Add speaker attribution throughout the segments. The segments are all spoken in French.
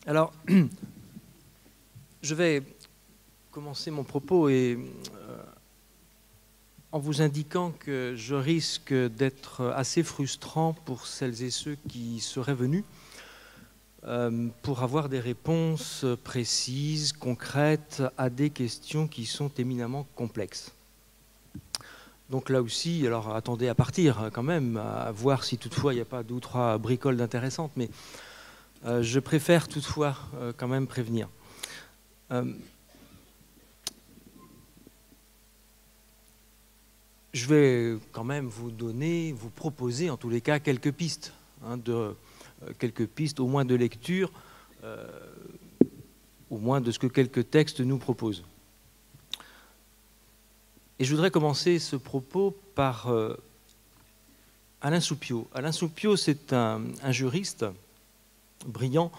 Speaker 1: Alors, je vais commencer mon propos en vous indiquant que je risque d'être assez frustrant pour celles et ceux qui seraient venus pour avoir des réponses précises, concrètes à des questions qui sont éminemment complexes. Donc là aussi, alors attendez à partir quand même, à voir si toutefois il n'y a pas deux ou trois bricoles d'intéressantes, mais je préfère toutefois quand même prévenir. Je vais quand même vous proposer en tous les cas quelques pistes, quelques pistes au moins de lecture, au moins de ce que quelques textes nous proposent. Et je voudrais commencer ce propos par Alain Soupiot. Alain Soupiot, c'est un juriste brillant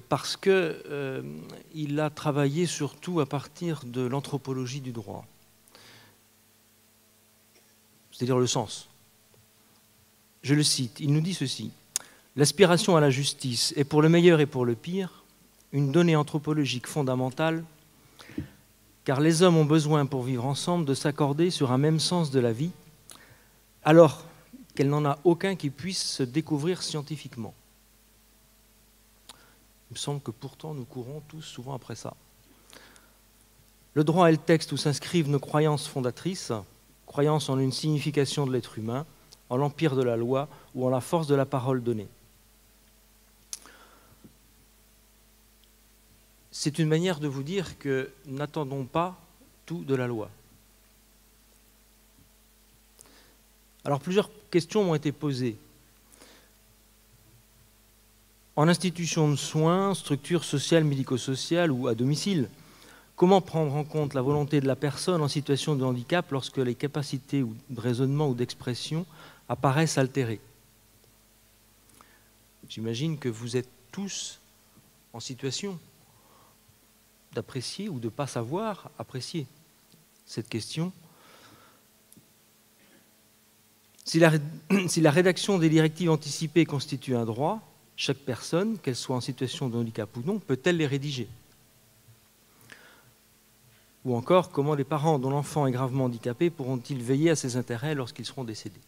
Speaker 1: parce qu'il a travaillé surtout à partir de l'anthropologie du droit, c'est-à-dire le sens. Je le cite, il nous dit ceci: « L'aspiration à la justice est pour le meilleur et pour le pire une donnée anthropologique fondamentale, car les hommes ont besoin pour vivre ensemble de s'accorder sur un même sens de la vie, alors qu'elle n'en a aucun qui puisse se découvrir scientifiquement. » Il me semble que pourtant nous courons tous souvent après ça. Le droit est le texte où s'inscrivent nos croyances fondatrices, croyances en une signification de l'être humain, en l'empire de la loi ou en la force de la parole donnée. C'est une manière de vous dire que n'attendons pas tout de la loi. Alors plusieurs questions m'ont été posées. En institution de soins, structure sociale, médico-sociale ou à domicile, comment prendre en compte la volonté de la personne en situation de handicap lorsque les capacités de raisonnement ou d'expression apparaissent altérées? J'imagine que vous êtes tous en situation d'apprécier ou de ne pas savoir apprécier cette question. Si la rédaction des directives anticipées constitue un droit, chaque personne, qu'elle soit en situation de handicap ou non, peut-elle les rédiger? Ou encore, comment les parents dont l'enfant est gravement handicapé pourront-ils veiller à ses intérêts lorsqu'ils seront décédés?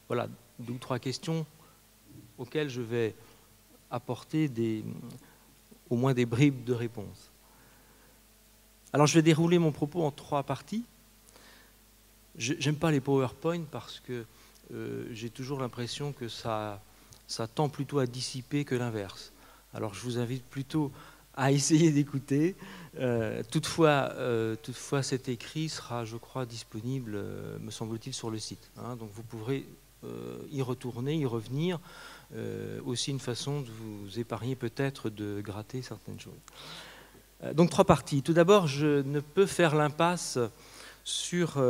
Speaker 1: Voilà, deux ou trois questions auxquelles je vais apporter au moins des bribes de réponses. Alors je vais dérouler mon propos en trois parties. J'aime pas les PowerPoint parce que j'ai toujours l'impression que ça tend plutôt à dissiper que l'inverse. Alors je vous invite plutôt à essayer d'écouter. Toutefois, cet écrit sera, je crois, disponible, me semble-t-il, sur le site. Donc vous pourrez y retourner, y revenir. Aussi une façon de vous épargner peut-être de gratter certaines choses. Donc trois parties. Tout d'abord, je ne peux faire l'impasse sur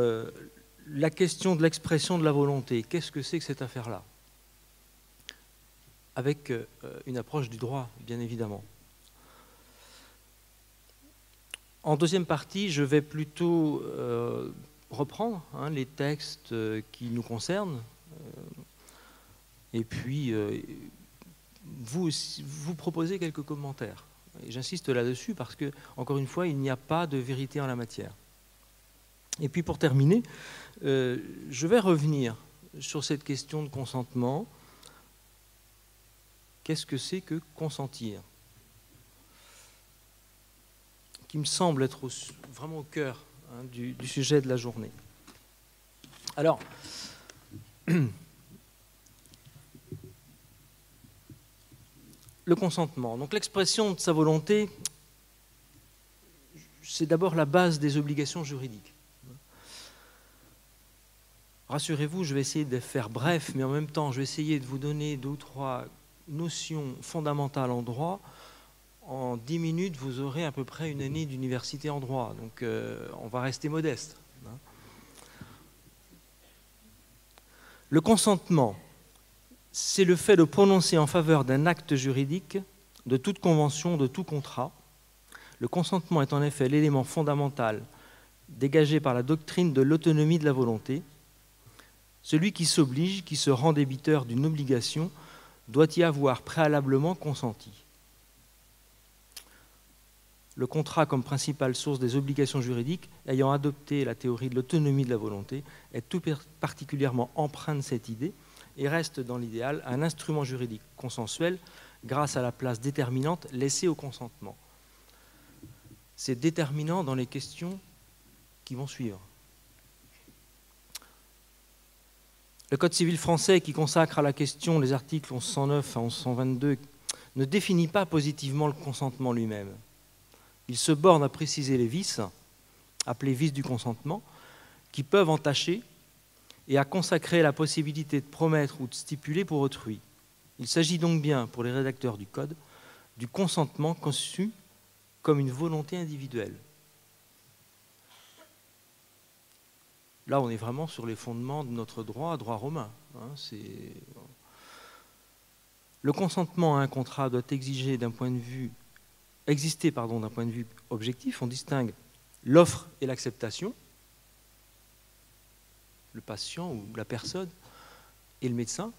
Speaker 1: la question de l'expression de la volonté. Qu'est-ce que c'est que cette affaire-là? Avec une approche du droit, bien évidemment. En deuxième partie, je vais plutôt reprendre les textes qui nous concernent et puis vous proposer quelques commentaires. Et j'insiste là-dessus parce que, encore une fois, il n'y a pas de vérité en la matière. Et puis pour terminer, je vais revenir sur cette question de consentement. Qu'est-ce que c'est que consentir? Qui me semble être vraiment au cœur du sujet de la journée. Alors, le consentement. Donc l'expression de sa volonté, c'est d'abord la base des obligations juridiques. Rassurez-vous, je vais essayer de faire bref, mais en même temps, je vais essayer de vous donner deux ou trois notions fondamentales en droit. En 10 minutes, vous aurez à peu près une année d'université en droit. Donc, on va rester modeste. Le consentement, c'est le fait de prononcer en faveur d'un acte juridique, de toute convention, de tout contrat. Le consentement est en effet l'élément fondamental dégagé par la doctrine de l'autonomie de la volonté. Celui qui s'oblige, qui se rend débiteur d'une obligation, doit y avoir préalablement consenti. le contrat comme principale source des obligations juridiques, ayant adopté la théorie de l'autonomie de la volonté, est tout particulièrement empreint de cette idée et reste dans l'idéal un instrument juridique consensuel grâce à la place déterminante laissée au consentement. C'est déterminant dans les questions qui vont suivre. Le Code civil français, qui consacre à la question les articles 1109 à 1122, ne définit pas positivement le consentement lui-même. Il se borne à préciser les vices, appelés vices du consentement, qui peuvent entacher et à consacrer la possibilité de promettre ou de stipuler pour autrui. Il s'agit donc bien, pour les rédacteurs du Code, du consentement conçu comme une volonté individuelle. Là, on est vraiment sur les fondements de notre droit romain. Le consentement à un contrat doit exister d'un point de vue objectif. On distingue l'offre et l'acceptation, le patient ou la personne et le médecin.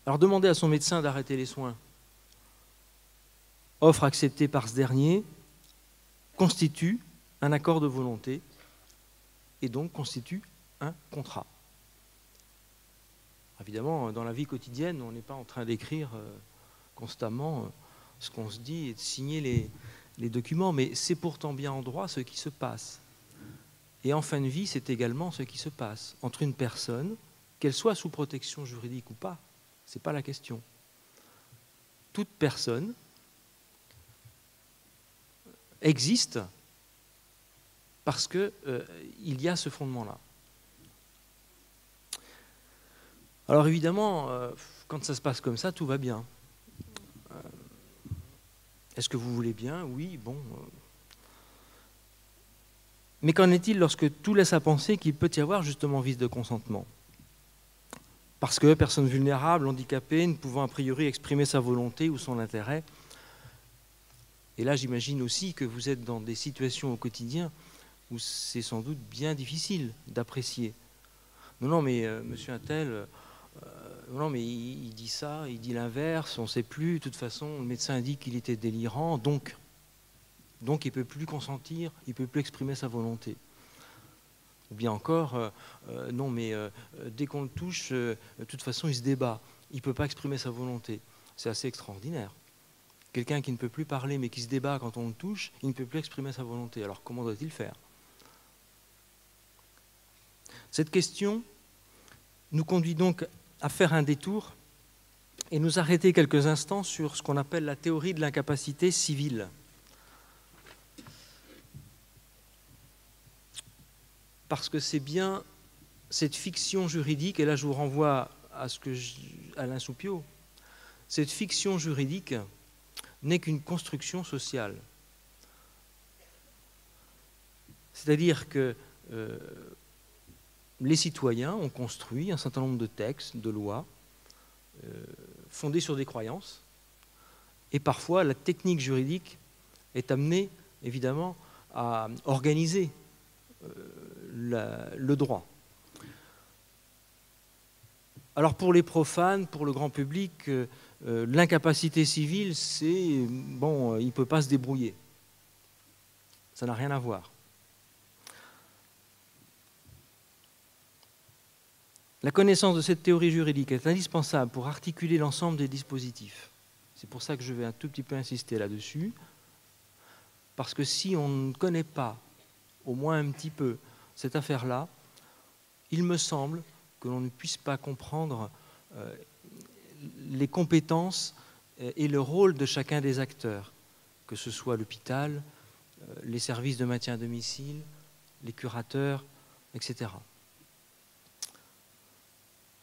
Speaker 1: Alors, demander à son médecin d'arrêter les soins, offre acceptée par ce dernier, constitue un accord de volonté et donc constitue un contrat. Évidemment, dans la vie quotidienne, on n'est pas en train d'écrire constamment ce qu'on se dit et de signer les documents, mais c'est pourtant bien en droit ce qui se passe. Et en fin de vie, c'est également ce qui se passe entre une personne, qu'elle soit sous protection juridique ou pas, ce n'est pas la question. Toute personne existe parce qu'il y a ce fondement-là. Alors évidemment, quand ça se passe comme ça, tout va bien. Est-ce que vous voulez bien? Oui, bon. Mais qu'en est-il lorsque tout laisse à penser qu'il peut y avoir justement vice de consentement? Parce que personne vulnérable, handicapée, ne pouvant a priori exprimer sa volonté ou son intérêt. Et là, j'imagine aussi que vous êtes dans des situations au quotidien où c'est sans doute bien difficile d'apprécier. Non, mais monsieur Untel, non, mais il dit ça, il dit l'inverse, on ne sait plus. De toute façon, le médecin a dit qu'il était délirant, donc il ne peut plus consentir, il ne peut plus exprimer sa volonté. Ou bien encore, non, mais dès qu'on le touche, de toute façon, il se débat. Il ne peut pas exprimer sa volonté. C'est assez extraordinaire. Quelqu'un qui ne peut plus parler, mais qui se débat quand on le touche, il ne peut plus exprimer sa volonté. Alors, comment doit-il faire? Cette question nous conduit donc à faire un détour et nous arrêter quelques instants sur ce qu'on appelle la théorie de l'incapacité civile. Parce que c'est bien cette fiction juridique, et là je vous renvoie à Alain Soupiot, cette fiction juridique n'est qu'une construction sociale. C'est-à-dire que les citoyens ont construit un certain nombre de textes, de lois, fondés sur des croyances, et parfois la technique juridique est amenée, évidemment, à organiser le droit. Alors pour les profanes, pour le grand public, l'incapacité civile, c'est, bon, il ne peut pas se débrouiller. Ça n'a rien à voir. La connaissance de cette théorie juridique est indispensable pour articuler l'ensemble des dispositifs. C'est pour ça que je vais un tout petit peu insister là-dessus, parce que si on ne connaît pas, au moins un petit peu, cette affaire-là, il me semble que l'on ne puisse pas comprendre les compétences et le rôle de chacun des acteurs, que ce soit l'hôpital, les services de maintien à domicile, les curateurs, etc.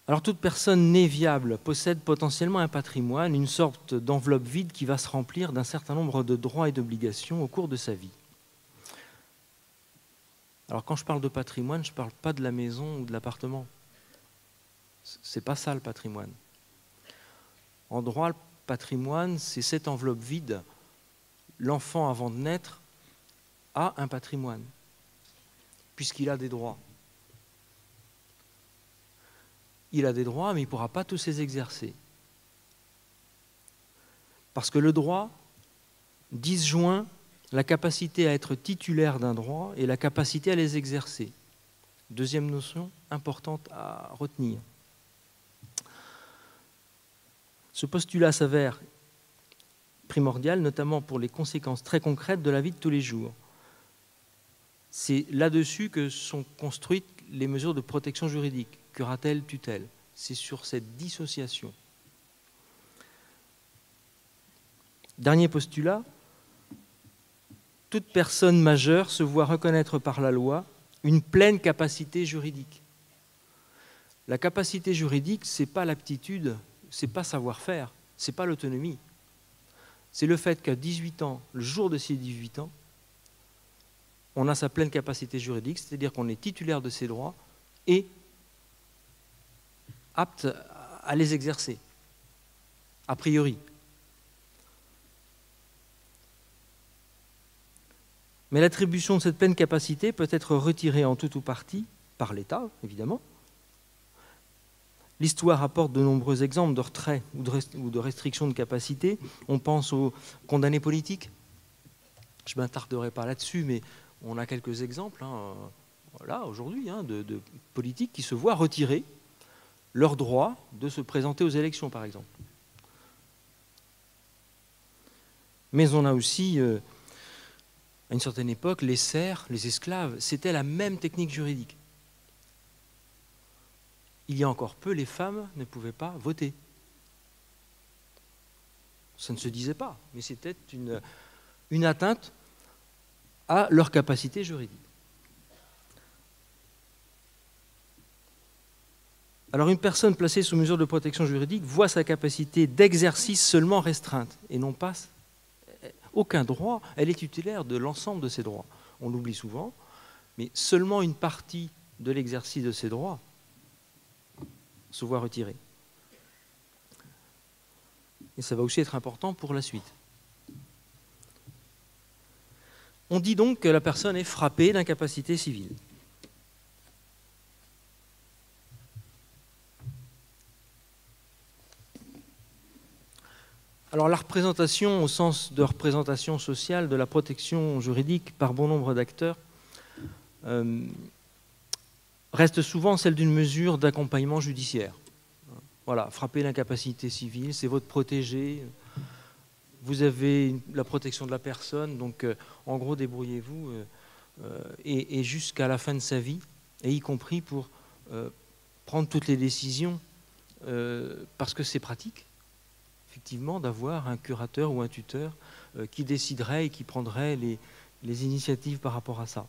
Speaker 1: Alors toute personne née viable possède potentiellement un patrimoine, une sorte d'enveloppe vide qui va se remplir d'un certain nombre de droits et d'obligations au cours de sa vie. Alors quand je parle de patrimoine, je ne parle pas de la maison ou de l'appartement. Ce n'est pas ça le patrimoine. En droit, le patrimoine, c'est cette enveloppe vide. L'enfant, avant de naître, a un patrimoine, puisqu'il a des droits. Il a des droits, mais il ne pourra pas tous les exercer. Parce que le droit disjoint la capacité à être titulaire d'un droit et la capacité à les exercer. Deuxième notion importante à retenir. Ce postulat s'avère primordial, notamment pour les conséquences très concrètes de la vie de tous les jours. C'est là-dessus que sont construites les mesures de protection juridique, curatelle, tutelle. C'est sur cette dissociation. Dernier postulat, toute personne majeure se voit reconnaître par la loi une pleine capacité juridique. La capacité juridique, ce n'est pas l'aptitude, ce n'est pas savoir-faire, ce n'est pas l'autonomie. C'est le fait qu'à 18 ans, le jour de ses 18 ans, on a sa pleine capacité juridique, c'est-à-dire qu'on est titulaire de ses droits et apte à les exercer, a priori. Mais l'attribution de cette pleine capacité peut être retirée en tout ou partie par l'État, évidemment. L'histoire apporte de nombreux exemples de retrait ou de restriction de capacité. On pense aux condamnés politiques. Je ne m'attarderai pas là-dessus, mais on a quelques exemples voilà, aujourd'hui de politiques qui se voient retirer leur droit de se présenter aux élections, par exemple. Mais on a aussi, à une certaine époque, les serfs, les esclaves, c'était la même technique juridique. Il y a encore peu, les femmes ne pouvaient pas voter. Ça ne se disait pas, mais c'était une atteinte à leur capacité juridique. Alors une personne placée sous mesure de protection juridique voit sa capacité d'exercice seulement restreinte et non pas aucun droit. Elle est titulaire de l'ensemble de ses droits. On l'oublie souvent, mais seulement une partie de l'exercice de ses droits se voit retirée. Et ça va aussi être important pour la suite. On dit donc que la personne est frappée d'incapacité civile. Alors la représentation, au sens de représentation sociale de la protection juridique par bon nombre d'acteurs, reste souvent celle d'une mesure d'accompagnement judiciaire. Voilà, frapper l'incapacité civile, c'est votre protégé. Vous avez la protection de la personne, donc en gros, débrouillez-vous, et jusqu'à la fin de sa vie, et y compris pour prendre toutes les décisions, parce que c'est pratique, effectivement, d'avoir un curateur ou un tuteur qui déciderait et qui prendrait les initiatives par rapport à ça.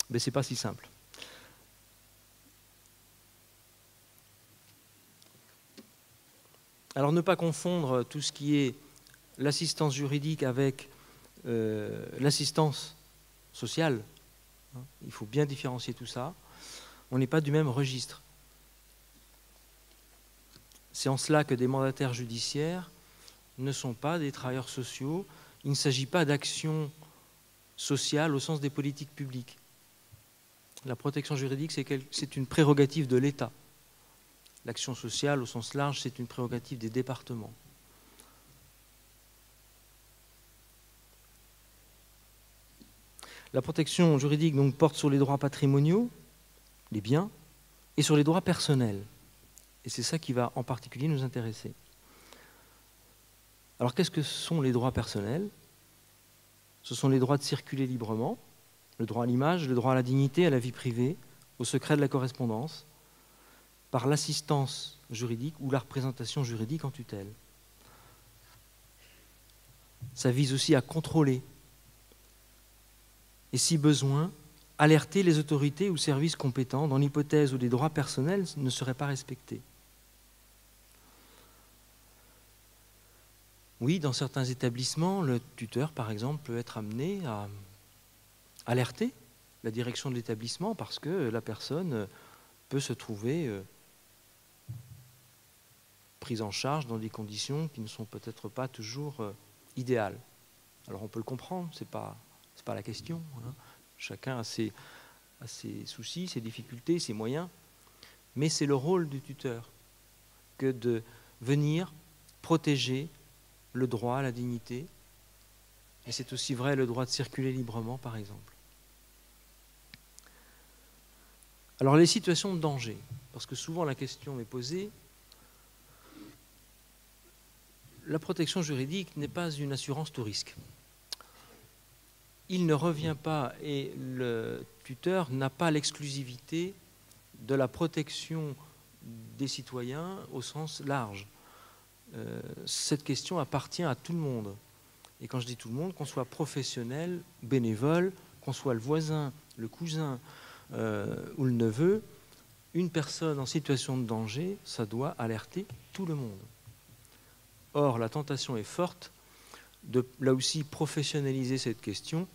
Speaker 1: Mais ce n'est pas si simple. Alors ne pas confondre tout ce qui est l'assistance juridique avec l'assistance sociale. Il faut bien différencier tout ça. On n'est pas du même registre. C'est en cela que des mandataires judiciaires ne sont pas des travailleurs sociaux. Il ne s'agit pas d'action sociale au sens des politiques publiques. La protection juridique, c'est une prérogative de l'État. L'action sociale, au sens large, c'est une prérogative des départements. La protection juridique donc, porte sur les droits patrimoniaux, les biens, et sur les droits personnels. Et c'est ça qui va en particulier nous intéresser. Alors qu'est-ce que sont les droits personnels? Ce sont les droits de circuler librement, le droit à l'image, le droit à la dignité, à la vie privée, au secret de la correspondance, par l'assistance juridique ou la représentation juridique en tutelle. Ça vise aussi à contrôler et, si besoin, alerter les autorités ou services compétents dans l'hypothèse où les droits personnels ne seraient pas respectés. Oui, dans certains établissements, le tuteur, par exemple, peut être amené à alerter la direction de l'établissement parce que la personne peut se trouver prise en charge dans des conditions qui ne sont peut-être pas toujours idéales. Alors on peut le comprendre, c'est pas la question. Hein. Chacun a ses soucis, ses difficultés, ses moyens, mais c'est le rôle du tuteur que de venir protéger le droit à la dignité, et c'est aussi vrai le droit de circuler librement, par exemple. Alors les situations de danger, parce que souvent la question m'est posée, la protection juridique n'est pas une assurance tout risque. Il ne revient pas, et le tuteur n'a pas l'exclusivité de la protection des citoyens au sens large. Cette question appartient à tout le monde. Et quand je dis tout le monde, qu'on soit professionnel, bénévole, qu'on soit le voisin, le cousin ou le neveu, une personne en situation de danger, ça doit alerter tout le monde. Or, la tentation est forte de, là aussi, professionnaliser cette question.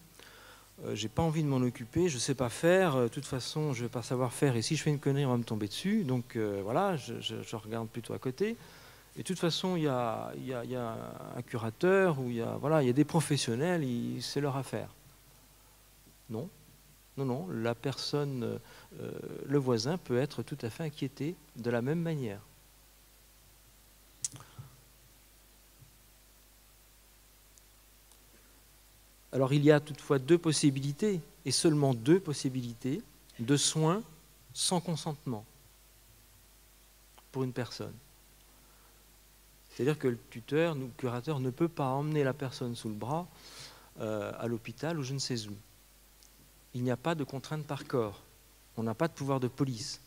Speaker 1: J'ai pas envie de m'en occuper, je sais pas faire, de toute façon, je vais pas savoir faire, et si je fais une connerie, on va me tomber dessus, donc voilà, je regarde plutôt à côté. Et de toute façon, il y a un curateur, ou il y a des professionnels, c'est leur affaire. Non, non, non, la personne, le voisin peut être tout à fait inquiété de la même manière. Alors il y a toutefois deux possibilités, et seulement deux possibilités, de soins sans consentement pour une personne. C'est-à-dire que le tuteur, le curateur, ne peut pas emmener la personne sous le bras à l'hôpital ou je ne sais où. Il n'y a pas de contrainte par corps. On n'a pas de pouvoir de police.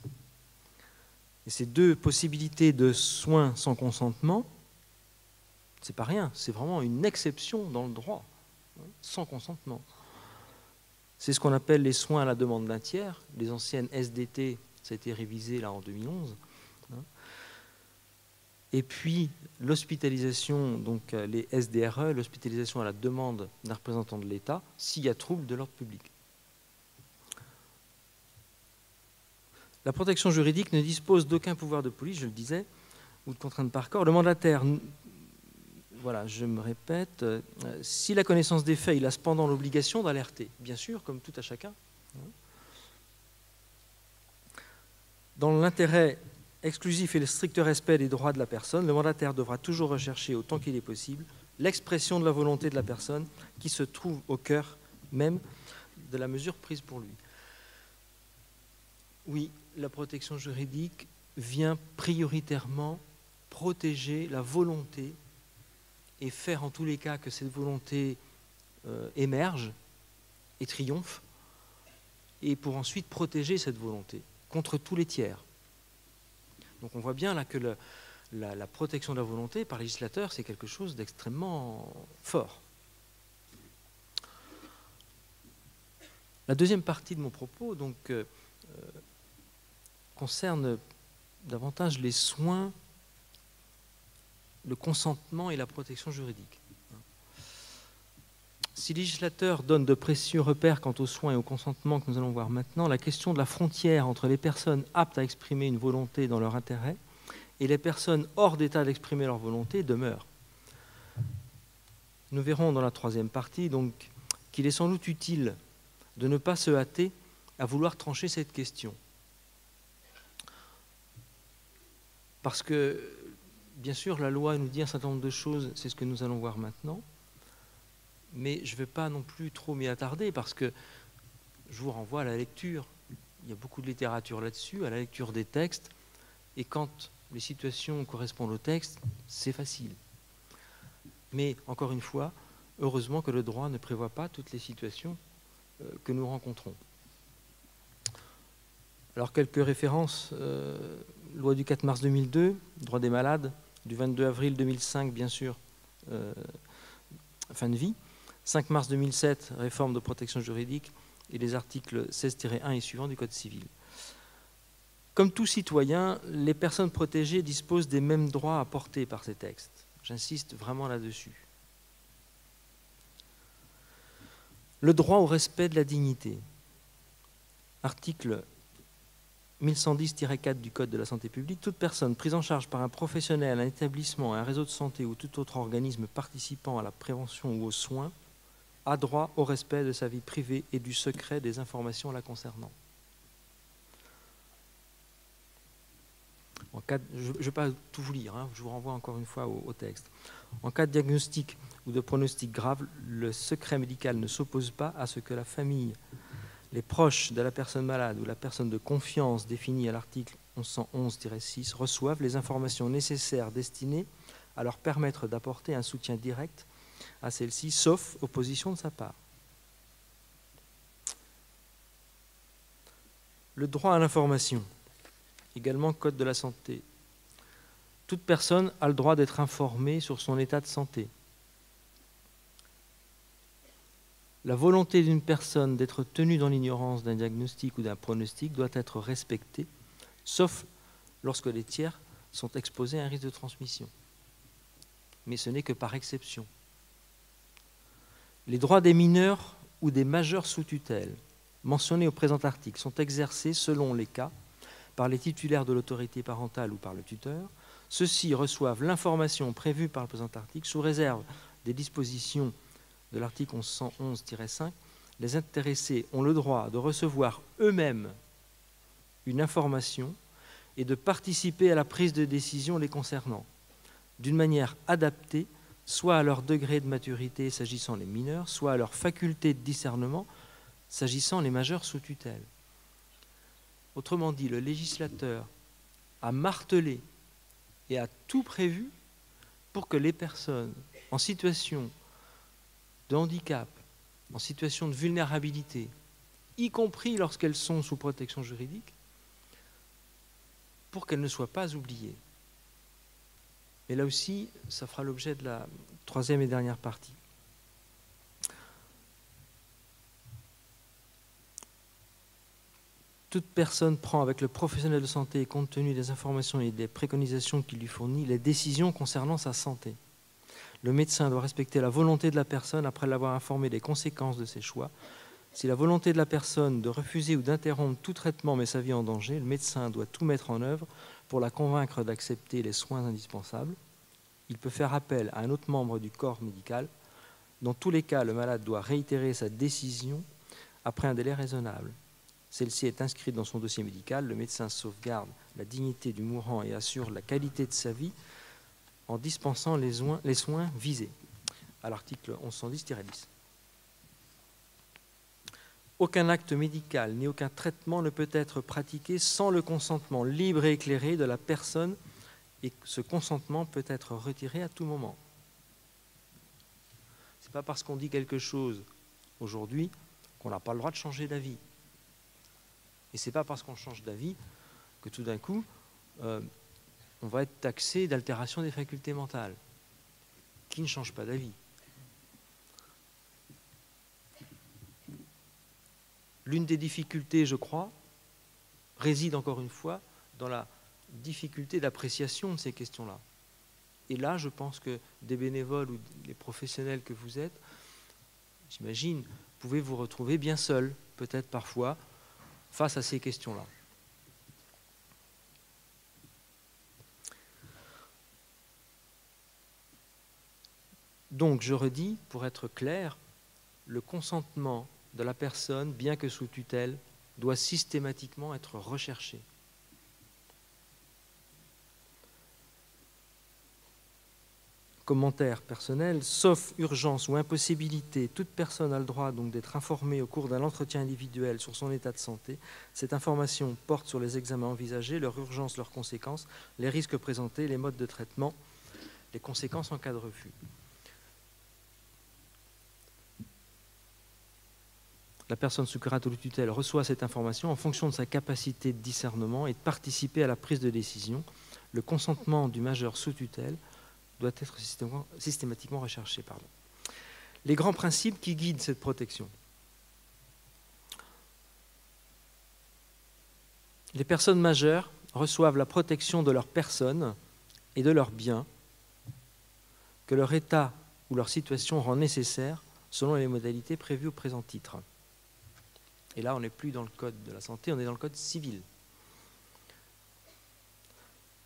Speaker 1: Et ces deux possibilités de soins sans consentement, c'est pas rien, c'est vraiment une exception dans le droit, sans consentement. C'est ce qu'on appelle les soins à la demande d'un tiers. Les anciennes SDT, ça a été révisé là en 2011. Et puis l'hospitalisation, donc les SDRE, l'hospitalisation à la demande d'un représentant de l'État, s'il y a trouble de l'ordre public. La protection juridique ne dispose d'aucun pouvoir de police, je le disais, ou de contrainte par corps. Le mandataire, voilà, je me répète, s'il a connaissance des faits, il a cependant l'obligation d'alerter, bien sûr, comme tout à chacun. Dans l'intérêt exclusif et le strict respect des droits de la personne, le mandataire devra toujours rechercher, autant qu'il est possible, l'expression de la volonté de la personne qui se trouve au cœur même de la mesure prise pour lui. Oui, la protection juridique vient prioritairement protéger la volonté et faire en tous les cas que cette volonté émerge et triomphe, et pour ensuite protéger cette volonté contre tous les tiers. Donc on voit bien là que la protection de la volonté par le législateur, c'est quelque chose d'extrêmement fort. La deuxième partie de mon propos donc, concerne davantage les soins, le consentement et la protection juridique. Si le législateur donne de précieux repères quant aux soins et au consentement que nous allons voir maintenant, la question de la frontière entre les personnes aptes à exprimer une volonté dans leur intérêt et les personnes hors d'état d'exprimer leur volonté demeure. Nous verrons dans la troisième partie donc qu'il est sans doute utile de ne pas se hâter à vouloir trancher cette question. Parce que, bien sûr, la loi nous dit un certain nombre de choses, c'est ce que nous allons voir maintenant, mais je ne vais pas non plus trop m'y attarder parce que je vous renvoie à la lecture. Il y a beaucoup de littérature là-dessus, à la lecture des textes, et quand les situations correspondent au texte, c'est facile. Mais, encore une fois, heureusement que le droit ne prévoit pas toutes les situations que nous rencontrons. Alors, quelques références. Loi du 4 mars 2002, droit des malades, du 22 avril 2005, bien sûr, fin de vie. 5 mars 2007, réforme de protection juridique, et les articles 16-1 et suivants du Code civil. Comme tout citoyen, les personnes protégées disposent des mêmes droits apportés par ces textes. J'insiste vraiment là-dessus. Le droit au respect de la dignité. Article 1110-4 du Code de la santé publique. Toute personne prise en charge par un professionnel, un établissement, un réseau de santé ou tout autre organisme participant à la prévention ou aux soins a droit au respect de sa vie privée et du secret des informations la concernant. Je ne vais pas tout vous lire, hein, je vous renvoie encore une fois au texte. En cas de diagnostic ou de pronostic grave, le secret médical ne s'oppose pas à ce que la famille, les proches de la personne malade ou la personne de confiance définie à l'article 1111-6 reçoivent les informations nécessaires destinées à leur permettre d'apporter un soutien direct à celle-ci, sauf opposition de sa part. Le droit à l'information, également Code de la santé. Toute personne a le droit d'être informée sur son état de santé. La volonté d'une personne d'être tenue dans l'ignorance d'un diagnostic ou d'un pronostic doit être respectée, sauf lorsque les tiers sont exposés à un risque de transmission. Mais ce n'est que par exception. Les droits des mineurs ou des majeurs sous tutelle, mentionnés au présent article, sont exercés selon les cas par les titulaires de l'autorité parentale ou par le tuteur. Ceux-ci reçoivent l'information prévue par le présent article sous réserve des dispositions de l'article 1111-5. Les intéressés ont le droit de recevoir eux-mêmes une information et de participer à la prise de décision les concernant, d'une manière adaptée, soit à leur degré de maturité s'agissant les mineurs, soit à leur faculté de discernement s'agissant les majeurs sous tutelle. Autrement dit, le législateur a martelé et a tout prévu pour que les personnes en situation de handicap, en situation de vulnérabilité, y compris lorsqu'elles sont sous protection juridique, pour qu'elles ne soient pas oubliées. Mais là aussi, ça fera l'objet de la troisième et dernière partie. Toute personne prend avec le professionnel de santé, compte tenu des informations et des préconisations qu'il lui fournit, les décisions concernant sa santé. Le médecin doit respecter la volonté de la personne après l'avoir informé des conséquences de ses choix. Si la volonté de la personne de refuser ou d'interrompre tout traitement met sa vie en danger, le médecin doit tout mettre en œuvre pour la convaincre d'accepter les soins indispensables. Il peut faire appel à un autre membre du corps médical. Dans tous les cas, le malade doit réitérer sa décision après un délai raisonnable. Celle-ci est inscrite dans son dossier médical. Le médecin sauvegarde la dignité du mourant et assure la qualité de sa vie en dispensant les soins visés, à l'article 1110-10. Aucun acte médical ni aucun traitement ne peut être pratiqué sans le consentement libre et éclairé de la personne, et ce consentement peut être retiré à tout moment. Ce n'est pas parce qu'on dit quelque chose aujourd'hui qu'on n'a pas le droit de changer d'avis. Et ce n'est pas parce qu'on change d'avis que tout d'un coup, on va être taxé d'altération des facultés mentales. Qui ne change pas d'avis? L'une des difficultés, je crois, réside encore une fois dans la difficulté d'appréciation de ces questions-là. Et là, je pense que des bénévoles ou les professionnels que vous êtes, j'imagine, pouvez vous retrouver bien seuls, peut-être parfois, face à ces questions-là. Donc, je redis, pour être clair, le consentement de la personne, bien que sous tutelle, doit systématiquement être recherché. Commentaire personnel, sauf urgence ou impossibilité, toute personne a le droit donc d'être informée au cours d'un entretien individuel sur son état de santé. Cette information porte sur les examens envisagés, leur urgence, leurs conséquences, les risques présentés, les modes de traitement, les conséquences en cas de refus. La personne sous curatelle ou tutelle reçoit cette information en fonction de sa capacité de discernement et de participer à la prise de décision. Le consentement du majeur sous tutelle doit être systématiquement recherché. Les grands principes qui guident cette protection. Les personnes majeures reçoivent la protection de leur personne et de leurs biens que leur état ou leur situation rend nécessaire selon les modalités prévues au présent titre. Et là, on n'est plus dans le code de la santé, on est dans le code civil.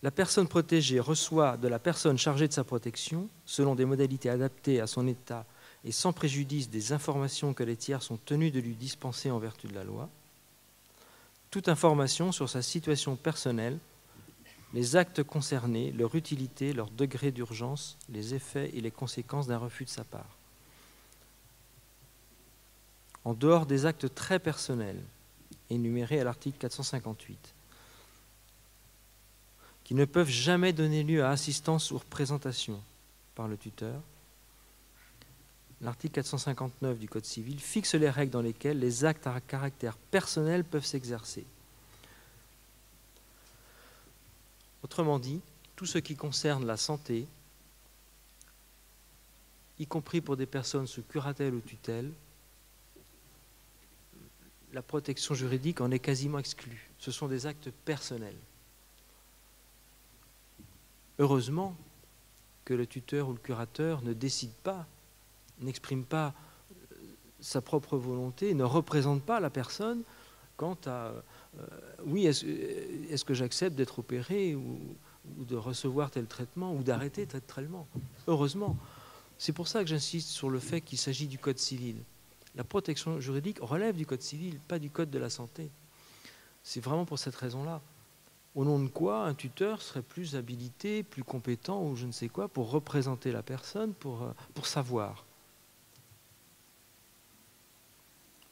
Speaker 1: La personne protégée reçoit de la personne chargée de sa protection, selon des modalités adaptées à son état et sans préjudice des informations que les tiers sont tenus de lui dispenser en vertu de la loi, toute information sur sa situation personnelle les actes concernés, leur utilité, leur degré d'urgence, les effets et les conséquences d'un refus de sa part. En dehors des actes très personnels, énumérés à l'article 458, qui ne peuvent jamais donner lieu à assistance ou représentation par le tuteur, l'article 459 du Code civil fixe les règles dans lesquelles les actes à caractère personnel peuvent s'exercer. Autrement dit, tout ce qui concerne la santé, y compris pour des personnes sous curatelle ou tutelle, la protection juridique en est quasiment exclue. Ce sont des actes personnels. Heureusement que le tuteur ou le curateur ne décide pas, n'exprime pas sa propre volonté, ne représente pas la personne quant à oui, est-ce que j'accepte d'être opéré ou de recevoir tel traitement ou d'arrêter tel traitement. Heureusement. C'est pour ça que j'insiste sur le fait qu'il s'agit du Code civil. La protection juridique relève du Code civil, pas du Code de la santé. C'est vraiment pour cette raison-là. Au nom de quoi un tuteur serait plus habilité, plus compétent ou je ne sais quoi pour représenter la personne, pour savoir.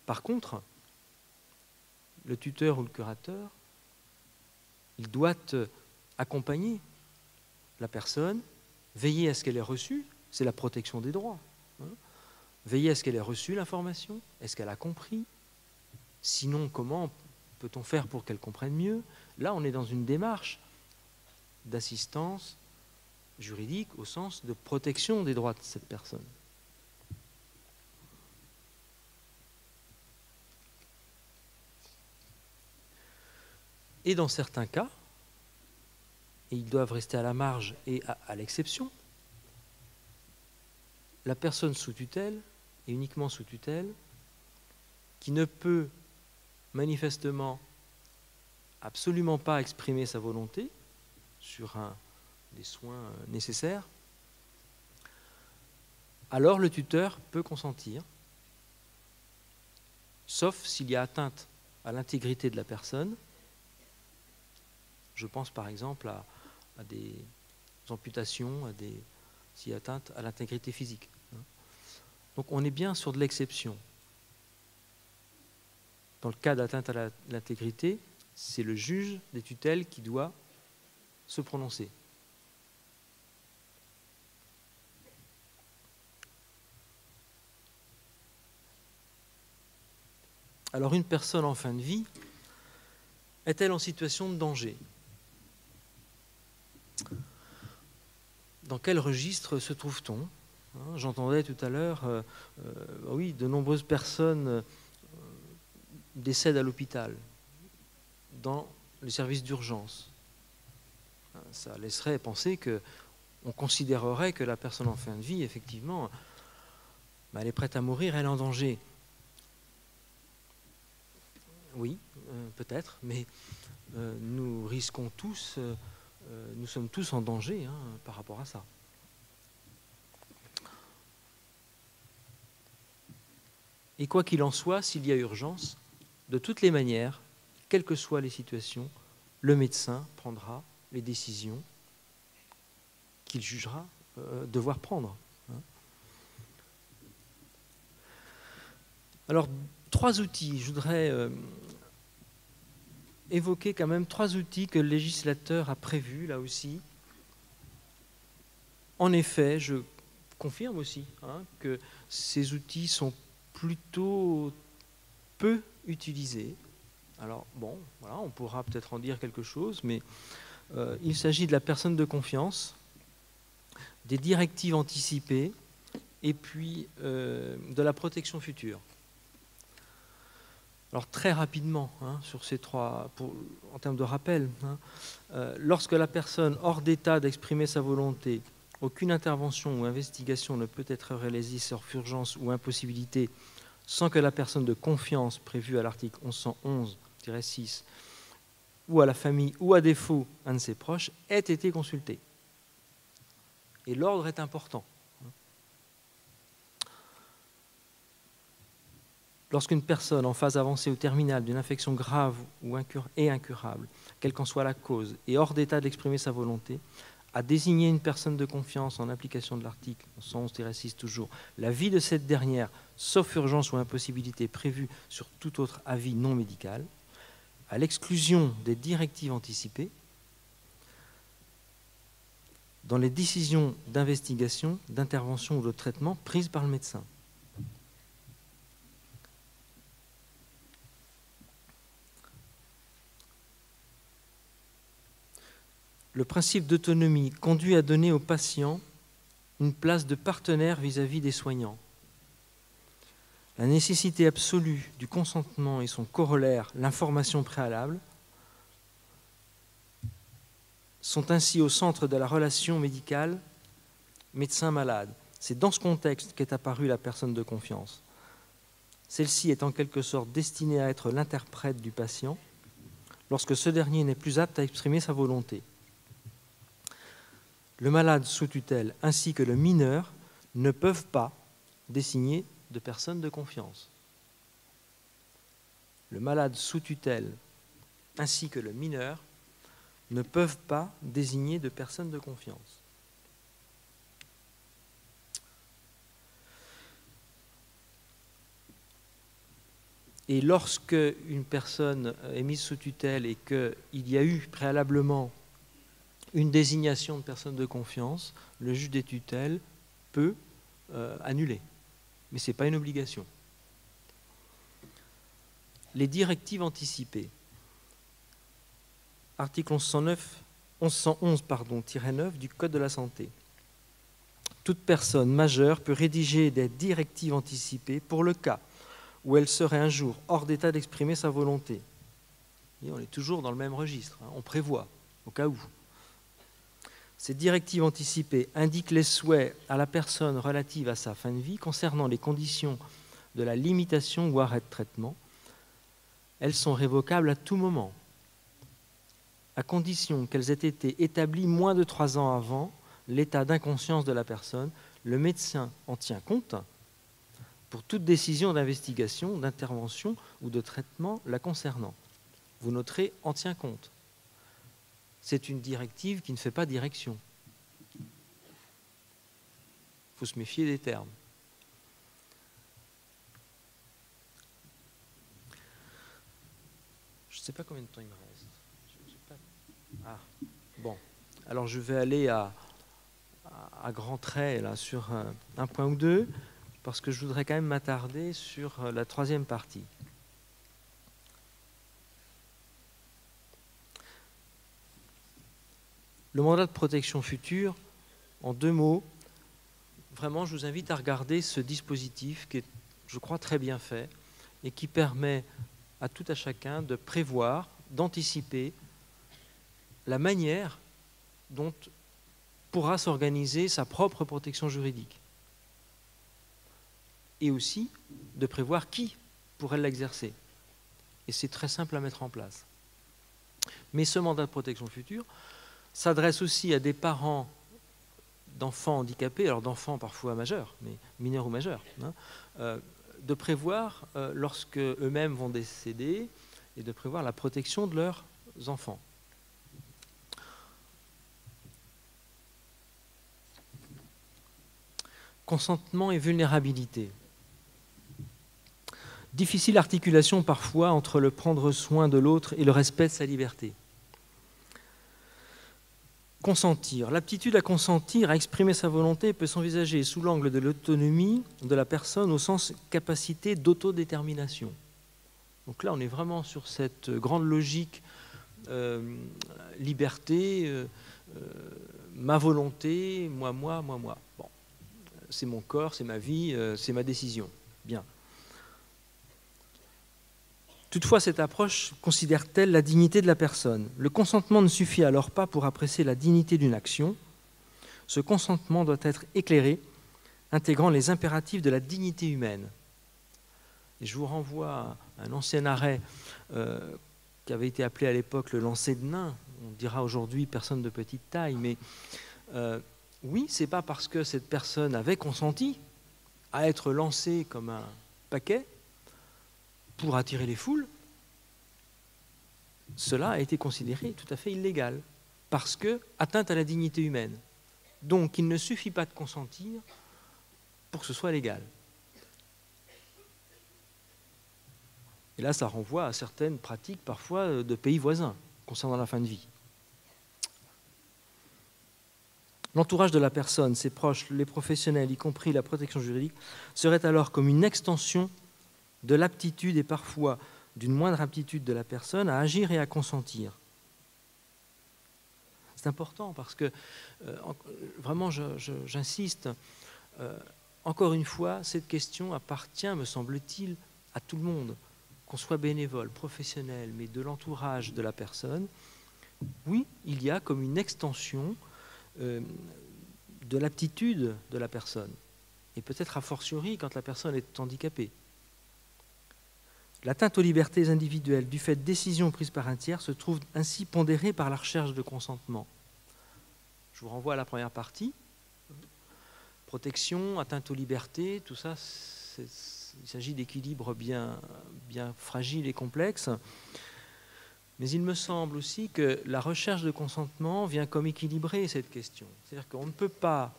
Speaker 1: Par contre, le tuteur ou le curateur, il doit accompagner la personne, veiller à ce qu'elle ait reçu, c'est la protection des droits. Veiller à ce qu'elle ait reçu l'information, est-ce qu'elle a compris? Sinon, comment peut-on faire pour qu'elle comprenne mieux? Là, on est dans une démarche d'assistance juridique au sens de protection des droits de cette personne. Et dans certains cas, et ils doivent rester à la marge et à l'exception, la personne sous tutelle, et uniquement sous tutelle, qui ne peut manifestement absolument pas exprimer sa volonté sur des soins nécessaires, alors le tuteur peut consentir, sauf s'il y a atteinte à l'intégrité de la personne. Je pense par exemple à des amputations, s'il y a atteinte à l'intégrité physique. Donc on est bien sur de l'exception. Dans le cas d'atteinte à l'intégrité, c'est le juge des tutelles qui doit se prononcer. Alors une personne en fin de vie est-elle en situation de danger? Dans quel registre se trouve-t-on? J'entendais tout à l'heure, oui, de nombreuses personnes décèdent à l'hôpital, dans les services d'urgence. Ça laisserait penser qu'on considérerait que la personne en fin de vie, effectivement, elle est prête à mourir, elle est en danger. Oui, peut-être, mais nous risquons tous, nous sommes tous en danger par rapport à ça. Et quoi qu'il en soit, s'il y a urgence, de toutes les manières, quelles que soient les situations, le médecin prendra les décisions qu'il jugera devoir prendre. Alors, 3 outils, je voudrais évoquer quand même 3 outils que le législateur a prévus, là aussi. En effet, je confirme aussi que ces outils sont plutôt peu utilisés. Alors, bon, voilà, on pourra peut-être en dire quelque chose, mais il s'agit de la personne de confiance, des directives anticipées et puis de la protection future. Alors très rapidement, sur ces 3, en termes de rappel, lorsque la personne hors d'état d'exprimer sa volonté, aucune intervention ou investigation ne peut être réalisée sur urgence ou impossibilité sans que la personne de confiance prévue à l'article 1111-6 ou à la famille ou à défaut un de ses proches ait été consultée. Et l'ordre est important. Lorsqu'une personne en phase avancée ou terminale d'une infection grave et incurable quelle qu'en soit la cause, est hors d'état d'exprimer sa volonté, à désigner une personne de confiance en application de l'article 111-6 toujours, l'avis de cette dernière, sauf urgence ou impossibilité prévue sur tout autre avis non médical, à l'exclusion des directives anticipées, dans les décisions d'investigation, d'intervention ou de traitement prises par le médecin. Le principe d'autonomie conduit à donner aux patients une place de partenaire vis-à-vis des soignants. La nécessité absolue du consentement et son corollaire, l'information préalable, sont ainsi au centre de la relation médicale médecin-malade. C'est dans ce contexte qu'est apparue la personne de confiance. Celle-ci est en quelque sorte destinée à être l'interprète du patient lorsque ce dernier n'est plus apte à exprimer sa volonté. Le malade sous tutelle ainsi que le mineur ne peuvent pas désigner de personne de confiance. Le malade sous tutelle ainsi que le mineur ne peuvent pas désigner de personne de confiance. Et lorsque une personne est mise sous tutelle et qu'il y a eu préalablement une désignation de personne de confiance, le juge des tutelles peut annuler. Mais ce n'est pas une obligation. Les directives anticipées. Article 1111-9 du Code de la santé. Toute personne majeure peut rédiger des directives anticipées pour le cas où elle serait un jour hors d'état d'exprimer sa volonté. Et on est toujours dans le même registre, on prévoit, au cas où. Ces directives anticipées indiquent les souhaits à la personne relative à sa fin de vie concernant les conditions de la limitation ou arrêt de traitement. Elles sont révocables à tout moment, à condition qu'elles aient été établies moins de 3 ans avant l'état d'inconscience de la personne. Le médecin en tient compte pour toute décision d'investigation, d'intervention ou de traitement la concernant. Vous noterez « en tient compte ». C'est une directive qui ne fait pas direction. Il faut se méfier des termes. Je ne sais pas combien de temps il me reste. Ah, bon. Alors je vais aller à grands traits là, sur un point ou deux, parce que je voudrais quand même m'attarder sur la troisième partie. Le mandat de protection future, en 2 mots, vraiment je vous invite à regarder ce dispositif qui est, je crois, très bien fait et qui permet à tout à chacun de prévoir, d'anticiper la manière dont pourra s'organiser sa propre protection juridique et aussi de prévoir qui pourrait l'exercer. Et c'est très simple à mettre en place. Mais ce mandat de protection future s'adresse aussi à des parents d'enfants handicapés, alors d'enfants parfois majeurs, mais mineurs ou majeurs, de prévoir, lorsque eux-mêmes vont décéder, et de prévoir la protection de leurs enfants. Consentement et vulnérabilité. Difficile articulation parfois entre le prendre soin de l'autre et le respect de sa liberté. Consentir. L'aptitude à consentir, à exprimer sa volonté peut s'envisager sous l'angle de l'autonomie de la personne au sens capacité d'autodétermination. Donc là, on est vraiment sur cette grande logique liberté, ma volonté, moi. Bon, c'est mon corps, c'est ma vie, c'est ma décision. Bien. Toutefois, cette approche considère-t-elle la dignité de la personne? Le consentement ne suffit alors pas pour apprécier la dignité d'une action. Ce consentement doit être éclairé, intégrant les impératifs de la dignité humaine. Et je vous renvoie à un ancien arrêt qui avait été appelé à l'époque le lancer de nain. On dira aujourd'hui personne de petite taille, mais oui, c'est pas parce que cette personne avait consenti à être lancée comme un paquet pour attirer les foules cela a été considéré tout à fait illégal, parce que atteinte à la dignité humaine. Donc il ne suffit pas de consentir pour que ce soit légal. Et là, ça renvoie à certaines pratiques parfois de pays voisins concernant la fin de vie. L'entourage de la personne, ses proches, les professionnels, y compris la protection juridique, serait alors comme une extension de l'aptitude et parfois d'une moindre aptitude de la personne à agir et à consentir. C'est important parce que, vraiment, j'insiste, encore une fois, cette question appartient, me semble-t-il, à tout le monde, qu'on soit bénévole, professionnel, mais de l'entourage de la personne. Oui, il y a comme une extension de l'aptitude de la personne, et peut-être a fortiori quand la personne est handicapée. L'atteinte aux libertés individuelles du fait de décisions prises par un tiers se trouve ainsi pondérée par la recherche de consentement. Je vous renvoie à la première partie. Protection, atteinte aux libertés, tout ça, il s'agit d'équilibres bien fragiles et complexes. Mais il me semble aussi que la recherche de consentement vient comme équilibrer cette question. C'est-à-dire qu'on ne peut pas,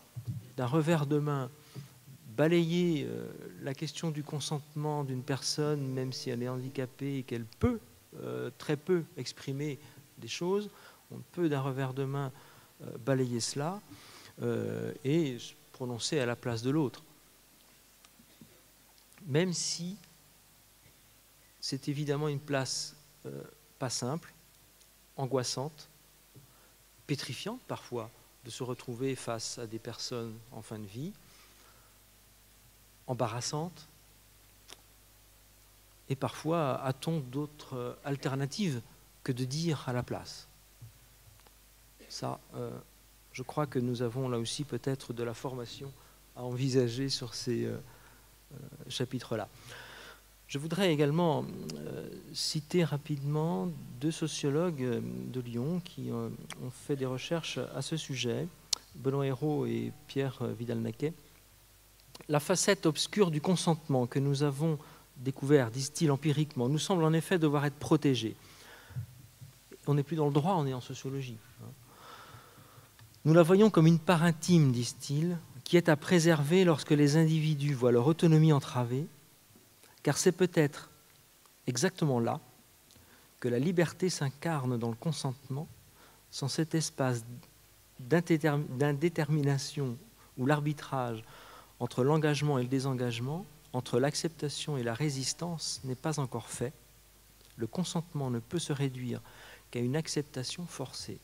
Speaker 1: d'un revers de main, balayer la question du consentement d'une personne, même si elle est handicapée et qu'elle peut très peu exprimer des choses, on peut d'un revers de main balayer cela et se prononcer à la place de l'autre. Même si c'est évidemment une place pas simple, angoissante, pétrifiante parfois, de se retrouver face à des personnes en fin de vie, embarrassante, et parfois a-t-on d'autres alternatives que de dire à la place. Ça, je crois que nous avons là aussi peut-être de la formation à envisager sur ces chapitres-là. Je voudrais également citer rapidement deux sociologues de Lyon qui ont fait des recherches à ce sujet, Benoît Hérault et Pierre Vidal-Naquet. La facette obscure du consentement que nous avons découvert, disent-ils empiriquement, nous semble en effet devoir être protégée. On n'est plus dans le droit, on est en sociologie. Nous la voyons comme une part intime, disent-ils, qui est à préserver lorsque les individus voient leur autonomie entravée, car c'est peut-être exactement là que la liberté s'incarne dans le consentement, sans cet espace d'indétermination où l'arbitrage entre l'engagement et le désengagement, entre l'acceptation et la résistance n'est pas encore fait. Le consentement ne peut se réduire qu'à une acceptation forcée.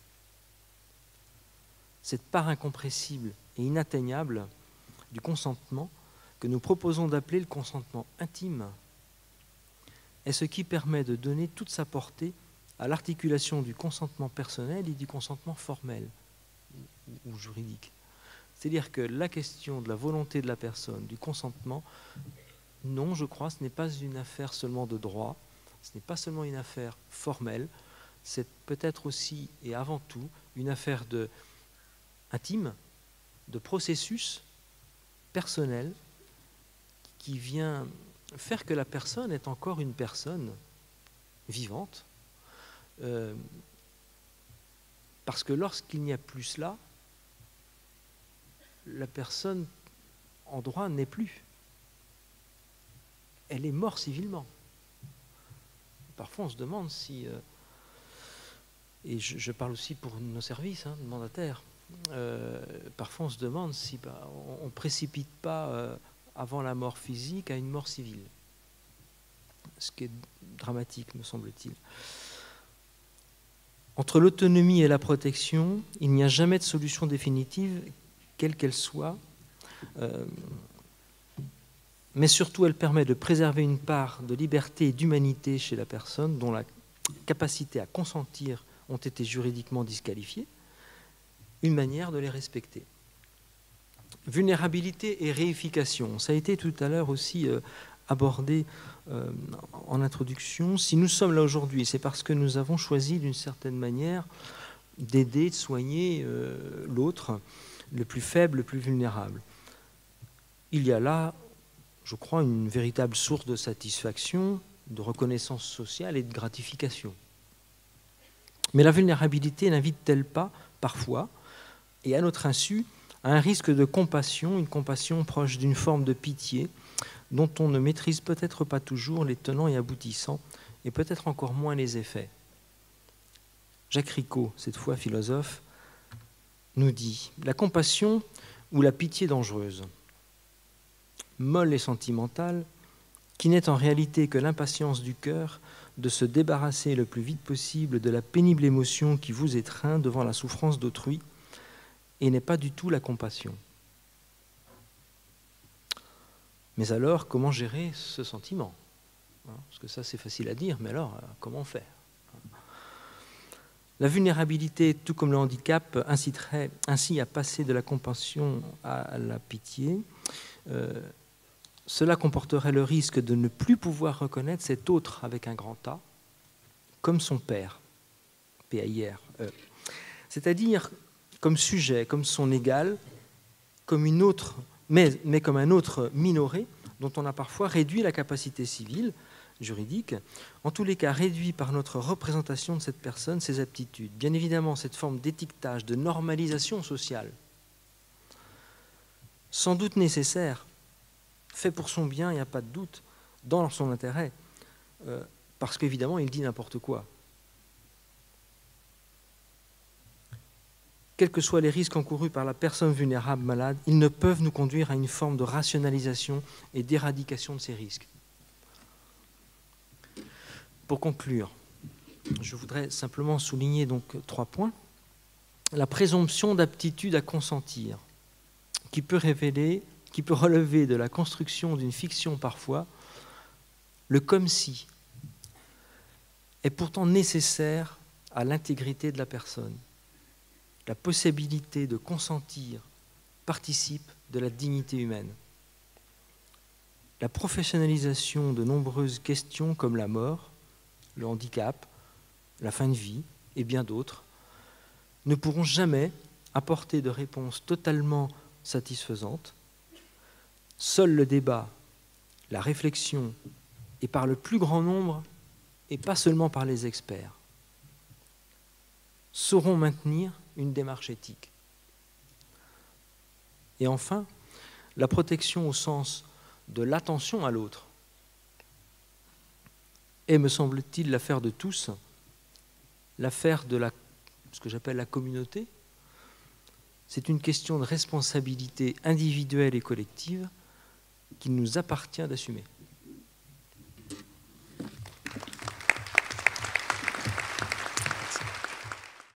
Speaker 1: Cette part incompressible et inatteignable du consentement que nous proposons d'appeler le consentement intime est ce qui permet de donner toute sa portée à l'articulation du consentement personnel et du consentement formel ou juridique. C'est-à-dire que la question de la volonté de la personne, du consentement, non, je crois, ce n'est pas une affaire seulement de droit, ce n'est pas seulement une affaire formelle, c'est peut-être aussi et avant tout une affaire intime, de processus personnel qui vient faire que la personne est encore une personne vivante, parce que lorsqu'il n'y a plus cela, la personne en droit n'est plus. Elle est morte civilement. Parfois on se demande si, et je parle aussi pour nos services, de mandataires, parfois on se demande si on ne précipite pas avant la mort physique à une mort civile. Ce qui est dramatique, me semble-t-il. Entre l'autonomie et la protection, il n'y a jamais de solution définitive, quelle qu'elle soit, mais surtout elle permet de préserver une part de liberté et d'humanité chez la personne dont la capacité à consentir ont été juridiquement disqualifiées, une manière de les respecter. Vulnérabilité et réification, ça a été tout à l'heure aussi abordé en introduction. Si nous sommes là aujourd'hui, c'est parce que nous avons choisi d'une certaine manière d'aider, de soigner l'autre, le plus faible, le plus vulnérable. Il y a là, je crois, une véritable source de satisfaction, de reconnaissance sociale et de gratification. Mais la vulnérabilité n'invite-t-elle pas, parfois, et à notre insu, à un risque de compassion, une compassion proche d'une forme de pitié, dont on ne maîtrise peut-être pas toujours les tenants et aboutissants, et peut-être encore moins les effets. Jacques Ricot, cette fois philosophe, nous dit « La compassion ou la pitié dangereuse, molle et sentimentale, qui n'est en réalité que l'impatience du cœur de se débarrasser le plus vite possible de la pénible émotion qui vous étreint devant la souffrance d'autrui, et n'est pas du tout la compassion. » Mais alors, comment gérer ce sentiment? Parce que ça, c'est facile à dire, mais alors, comment faire? La vulnérabilité, tout comme le handicap, inciterait ainsi à passer de la compassion à la pitié. Cela comporterait le risque de ne plus pouvoir reconnaître cet autre avec un grand A, comme son père, P-A-I-R-E. C'est-à-dire comme sujet, comme son égal, comme une autre, mais comme un autre minoré dont on a parfois réduit la capacité civile, juridique, en tous les cas réduit par notre représentation de cette personne, ses aptitudes. Bien évidemment, cette forme d'étiquetage, de normalisation sociale, sans doute nécessaire, fait pour son bien, il n'y a pas de doute, dans son intérêt, parce qu'évidemment, il dit n'importe quoi. Quels que soient les risques encourus par la personne vulnérable malade, ils ne peuvent nous conduire à une forme de rationalisation et d'éradication de ces risques. Pour conclure, je voudrais simplement souligner donc 3 points. La présomption d'aptitude à consentir, qui peut relever de la construction d'une fiction parfois, le comme si est pourtant nécessaire à l'intégrité de la personne. La possibilité de consentir participe de la dignité humaine. La professionnalisation de nombreuses questions comme la mort, le handicap, la fin de vie et bien d'autres ne pourront jamais apporter de réponse totalement satisfaisante. Seul le débat, la réflexion, et par le plus grand nombre, et pas seulement par les experts, sauront maintenir une démarche éthique. Et enfin, la protection au sens de l'attention à l'autre est, me semble-t-il, l'affaire de tous, l'affaire de ce que j'appelle la communauté. C'est une question de responsabilité individuelle et collective qu'il nous appartient d'assumer.